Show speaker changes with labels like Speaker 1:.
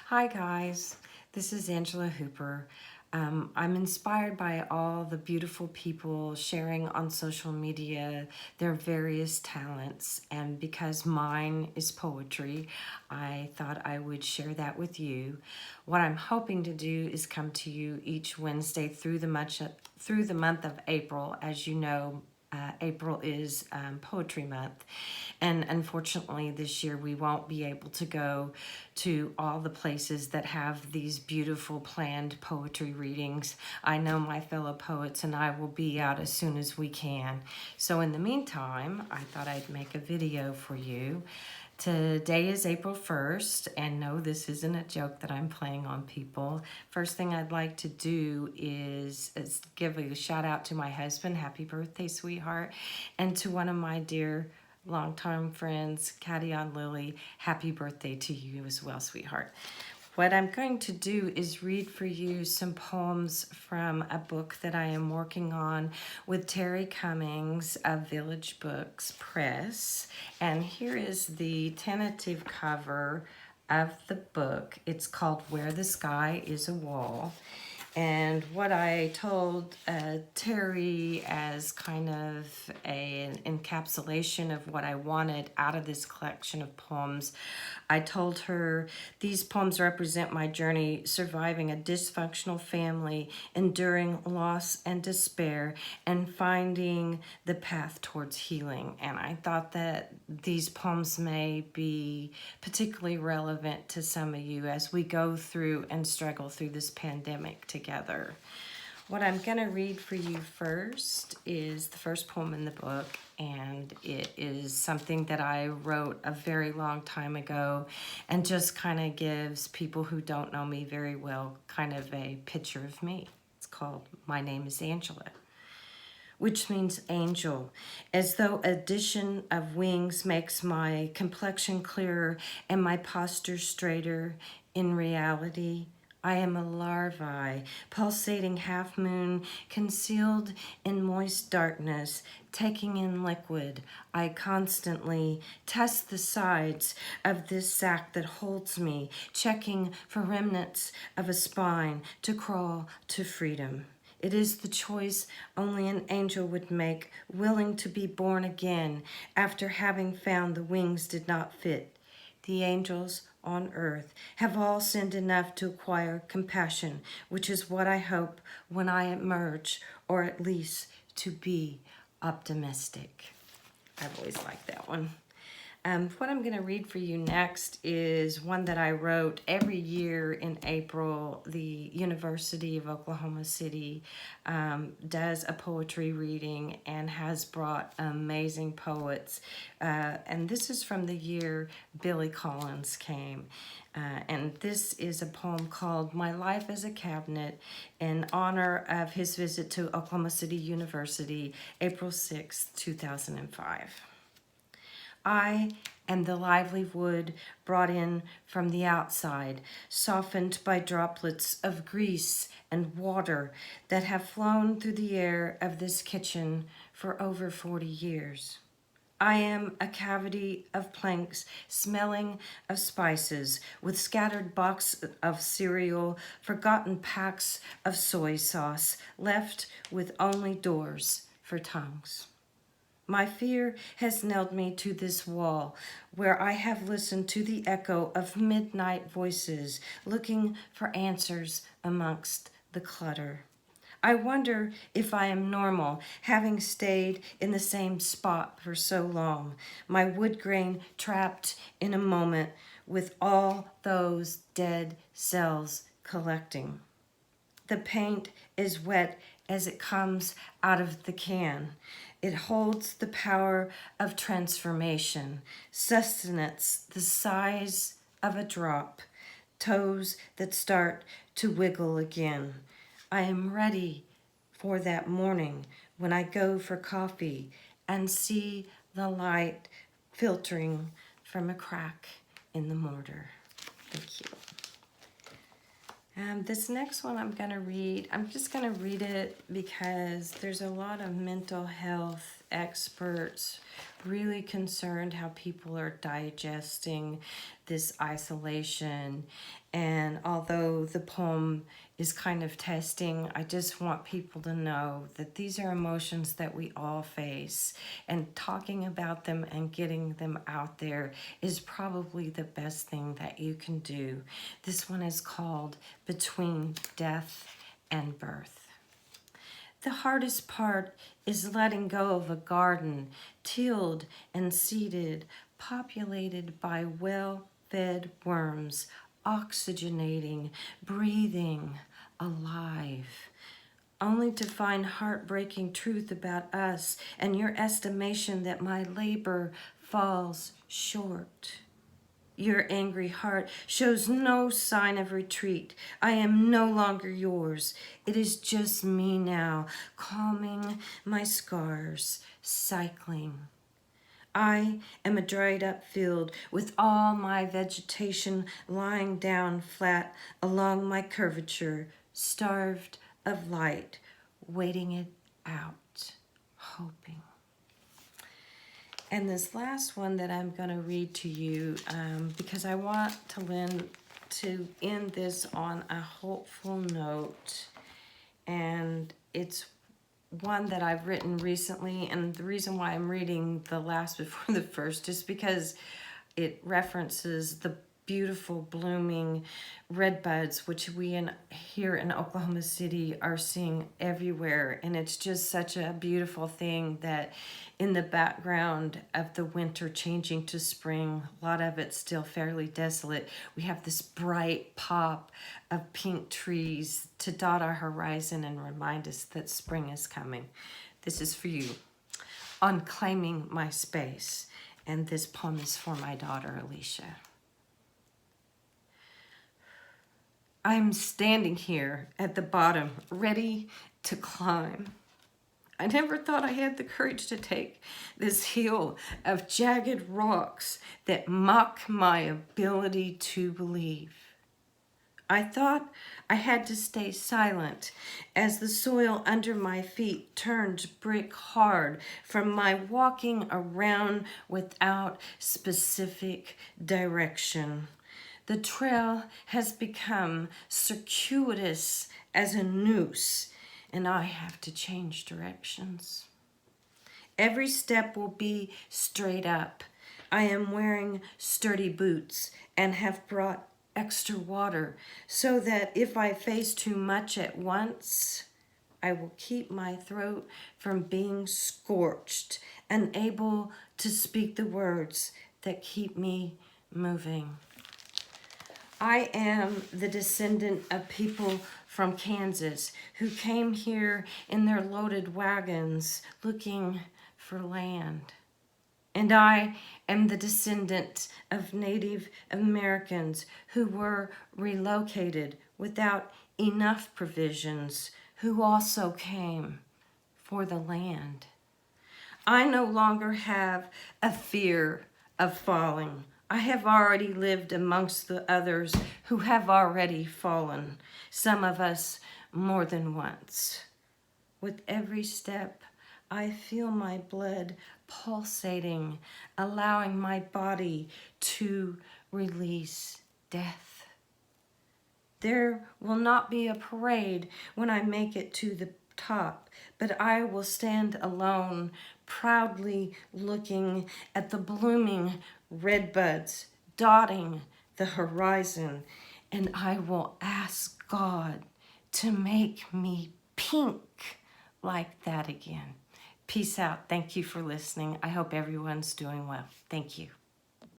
Speaker 1: Hi guys, this is Angela Hooper. I'm inspired by all the beautiful people sharing on social media their various talents, and because mine is poetry, I thought I would share that with you. What I'm hoping to do is come to you each Wednesday through the month of April. As you know, April is Poetry Month, and unfortunately this year we won't be able to go to all the places that have these beautiful planned poetry readings. I know my fellow poets and I will be out as soon as we can. So in the meantime, I thought I'd make a video for you. Today is April 1st, and no, this isn't a joke that I'm playing on people. First thing I'd like to do is give a shout out to my husband, happy birthday, sweetheart, and to one of my dear longtime friends, Cadion Lily, happy birthday to you as well, sweetheart. What I'm going to do is read for you some poems from a book that I am working on with Terry Cummings of Village Books Press. And here is the tentative cover of the book. It's called Where the Sky is a Wall. And what I told Terry as kind of an encapsulation of what I wanted out of this collection of poems, I told her these poems represent my journey surviving a dysfunctional family, enduring loss and despair, and finding the path towards healing. And I thought that these poems may be particularly relevant to some of you as we go through and struggle through this pandemic together. What I'm going to read for you first is the first poem in the book, and it is something that I wrote a very long time ago and just kind of gives people who don't know me very well kind of a picture of me. It's called My Name is Angela, which means angel, as though addition of wings makes my complexion clearer and my posture straighter. In reality, I am a larvae, pulsating half moon, concealed in moist darkness, taking in liquid. I constantly test the sides of this sack that holds me, checking for remnants of a spine to crawl to freedom. It is the choice only an angel would make, willing to be born again after having found the wings did not fit. The angels on earth have all sinned enough to acquire compassion, which is what I hope when I emerge, or at least to be optimistic. I've always liked that one. What I'm going to read for you next is one that I wrote every year in April. The University of Oklahoma City does a poetry reading and has brought amazing poets. And this is from the year Billy Collins came. And this is a poem called My Life as a Cabinet in honor of his visit to Oklahoma City University, April 6, 2005. I am the lively wood brought in from the outside, softened by droplets of grease and water that have flown through the air of this kitchen for over 40 years. I am a cavity of planks smelling of spices, with scattered boxes of cereal, forgotten packs of soy sauce, left with only doors for tongues. My fear has nailed me to this wall, where I have listened to the echo of midnight voices, looking for answers amongst the clutter. I wonder if I am normal, having stayed in the same spot for so long, my wood grain trapped in a moment with all those dead cells collecting. The paint is wet as it comes out of the can. It holds the power of transformation, sustenance the size of a drop, toes that start to wiggle again. I am ready for that morning when I go for coffee and see the light filtering from a crack in the mortar. Thank you. This next one I'm just going to read it because there's a lot of mental health experts, really concerned how people are digesting this isolation. And although the poem is kind of testing, I just want people to know that these are emotions that we all face, and talking about them and getting them out there is probably the best thing that you can do. This one is called Between Death and Birth. The hardest part is letting go of a garden, tilled and seeded, populated by well-fed worms, oxygenating, breathing, alive, only to find heartbreaking truth about us and your estimation that my labor falls short. Your angry heart shows no sign of retreat. I am no longer yours. It is just me now, calming my scars, cycling. I am a dried up field with all my vegetation lying down flat along my curvature, starved of light, waiting it out, hoping. And this last one that I'm going to read to you, because I want to end this on a hopeful note. And it's one that I've written recently. And the reason why I'm reading the last before the first is because it references the beautiful blooming red buds, which we here in Oklahoma City are seeing everywhere. And it's just such a beautiful thing that in the background of the winter changing to spring, a lot of it's still fairly desolate, we have this bright pop of pink trees to dot our horizon and remind us that spring is coming. This is for you, on claiming my space. And this poem is for my daughter, Alicia. I'm standing here at the bottom, ready to climb. I never thought I had the courage to take this hill of jagged rocks that mock my ability to believe. I thought I had to stay silent as the soil under my feet turned brick hard from my walking around without specific direction. The trail has become circuitous as a noose, and I have to change directions. Every step will be straight up. I am wearing sturdy boots and have brought extra water so that if I face too much at once, I will keep my throat from being scorched, unable to speak the words that keep me moving. I am the descendant of people from Kansas who came here in their loaded wagons looking for land. And I am the descendant of Native Americans who were relocated without enough provisions, who also came for the land. I no longer have a fear of falling. I have already lived amongst the others who have already fallen, some of us more than once. With every step, I feel my blood pulsating, allowing my body to release death. There will not be a parade when I make it to the top, but I will stand alone, proudly looking at the blooming red buds dotting the horizon, and I will ask God to make me pink like that again. Peace out. Thank you for listening. I hope everyone's doing well. Thank you.